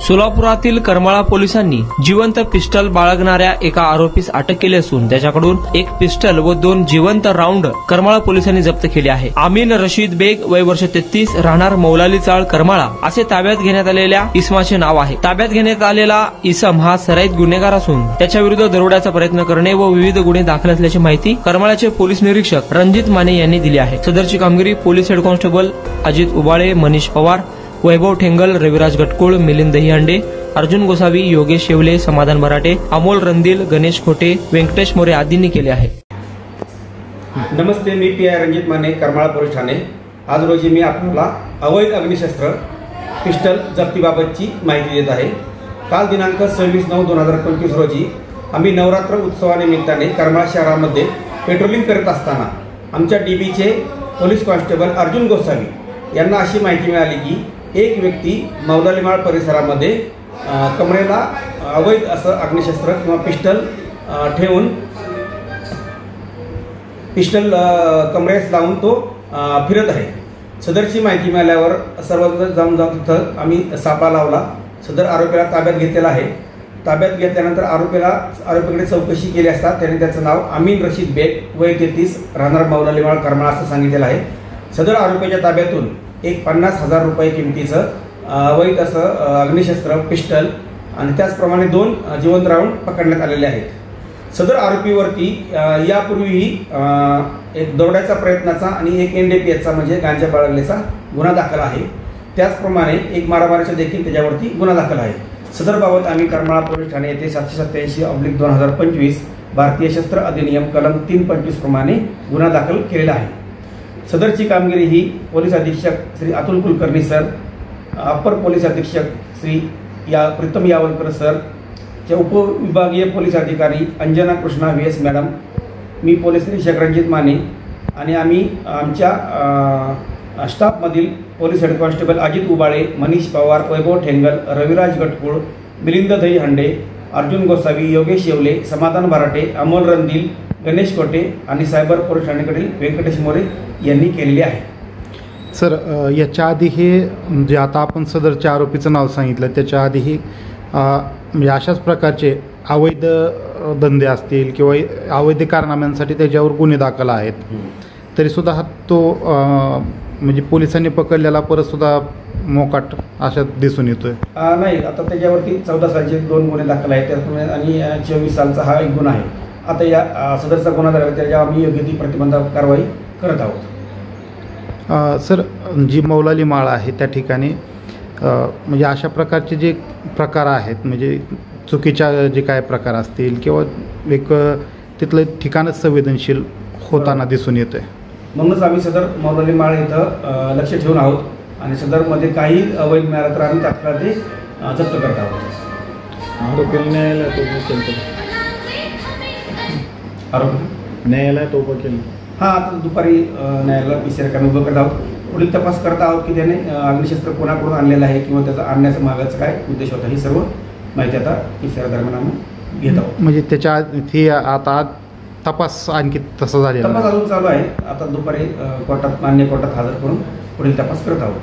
सोलापुरातील करमाळा पोलिसांनी जिवंत पिस्टल बाळगणाऱ्या एका आरोपीस अटक केली असून त्याच्याकडून एक पिस्टल व 2 जिवंत राऊंड करमाळा पोलिसांनी जप्त केले आहे। आमीन रशीद बेग वय वर्ष 33 राहणार मौलाली चाळ करमाळा असे ताब्यात घेण्यात आलेल्या इसमाचे नाव आहे। ताब्यात घेण्यात आलेला इसम हा सराईत गुन्हेगार असून त्याच्या विरुद्ध दरोड्याचा प्रयत्न करणे व विविध गुन्हे दाखल असल्याची माहिती करमाळ्याचे पोलीस निरीक्षक रणजित माने यांनी दिली आहे। सदरची कामगिरी police head constable Ajit Ubale, Manish Pawar, Vaibhav Thengal, Raviraj Gatkul, Milind Dahihande, Arjun Gosavi, Yogesh Shevle, Samadhan Marathe, Amol Randil, Ganesh खोटे, व्यंकटेश मोरे आदींनी केले आहे। नमस्ते, मी पी.आय. रणजित माने, करमाळा पोलीस ठाणे। आज रोजी मी आपल्याला अवैध अग्निशस्त्र पिस्टल जप्तीबाबतची माहिती देत आहे। काल दिनांक 26/9/2025 रोजी आम्ही नवरात्र उत्सवानिमित्ताने करमाळा शहरामध्ये पेट्रोलिंग करत असताना आमच्या डीबीचे पोलीस कॉन्स्टेबल अर्जुन गोसावी यांना अशी माहिती मिळाली की एक व्यक्ती मौलालीमाळ परिसरामध्ये कमरेला अवैध असं अग्निशस्त्र किंवा पिस्टल ठेवून पिस्टल कमरेस लावून तो फिरत आहे। सदरची माहिती मिळाल्यावर सर्वजण जाऊन तिथं आम्ही सापळा लावला। सदर आरोपीला ताब्यात घेतलेला आहे। ताब्यात घेतल्यानंतर आरोपीकडे चौकशी केली असता त्याने त्याचं नाव आमीन रशीद बेग वय 33 राहणार मौलालीमाळ करमाळा असं सांगितलेलं आहे। सदर आरोपीच्या ताब्यातून एक 50,000 रुपये किमतीचं अवैध असं अग्निशस्त्र पिस्टल आणि त्याचप्रमाणे 2 जिवंत राऊंड पकडण्यात आलेले आहेत। सदर आरोपीवरती यापूर्वीही एक दरोड्याचा प्रयत्नाचा आणि एक NDPSचा म्हणजे गांजा बाळगल्याचा गुन्हा दाखल आहे। त्याचप्रमाणे एक मारामारीचा देखील त्याच्यावरती गुन्हा दाखल आहे। सदर बाबत आम्ही करमाळा पोलीस ठाणे येथे 787/2025 भारतीय शस्त्र अधिनियम कलम 325 प्रमाणे गुन्हा दाखल केलेला आहे। सदरची कामगिरी ही पोलीस अधीक्षक श्री अतुल कुलकर्णी सर, अपर पोलीस अधीक्षक श्री प्रीतम यावलकर सर, चे उपविभागीय पोलीस अधिकारी अंजना कृष्णा VS मॅडम, मी पोलीस निरीक्षक रणजित माने आणि आम्ही आमच्या स्टाफमधील police head constable Ajit Ubale, Manish Pawar, Vaibhav Thengal, Raviraj Gatkul, Milind Dahihande, Arjun Gosavi, Yogesh Shevle, Samadhan Marathe, Amol Randil, Ganesh Khote आणि सायबर पोलीस ठाण्याकडील व्यंकटेश मोरे यांनी केलेले आहे। सर, याच्या आधी हे जे आता आपण सदरच्या आरोपीचं नाव सांगितलं त्याच्या आधीही म्हणजे अशाच प्रकारचे अवैध धंदे असतील किंवा अवैध कारनाम्यांसाठी त्याच्यावर गुन्हे दाखल आहेत, तरीसुद्धा हा तो म्हणजे पोलिसांनी पकडलेला परतसुद्धा मोकाट अशा दिसून येतोय। नाही, आता त्याच्यावरती 14 सालचे 2 गुन्हे दाखल आहेत त्याप्रमाणे आणि 24 सालचा हा एक गुन्हा आहे। आता या सदरचा गुन्हा झाला त्याच्यावर आम्ही योग्य ती प्रतिबंधक कारवाई करत आहोत। सर, जी मौलाली माळ आहे त्या ठिकाणी म्हणजे अशा प्रकारचे जे प्रकार आहेत म्हणजे चुकीच्या जे काय प्रकार असतील किंवा एक तिथलं ठिकाणच संवेदनशील होताना दिसून येतं आहे, म्हणूनच आम्ही सदर मौलाली माळ इथं लक्ष ठेवून आहोत आणि सदरमध्ये काही अवैध मिळालं तर आम्ही तात्काळ ते जप्त करत आहोत। आरोपीला न्यायालयात उभं केलं। हां, आता दुपारी न्यायालयाला PCR करून उभं करत आहोत। पुढील तपास करत आहोत की त्याने अग्निशस्त्र कोणाकडून आणलेलं आहे किंवा त्याचा आणण्याचा मागाचा काय उद्देश होता, ही सर्व माहिती आता PCR दरम्यान आम्ही घेत आहोत। म्हणजे त्याच्या आधी आता तपास आणखी तसा झालेला तपास अजून चालू आहे। आता दुपारी मान्य कोर्टात हजर करून पुढील तपास करत आहोत।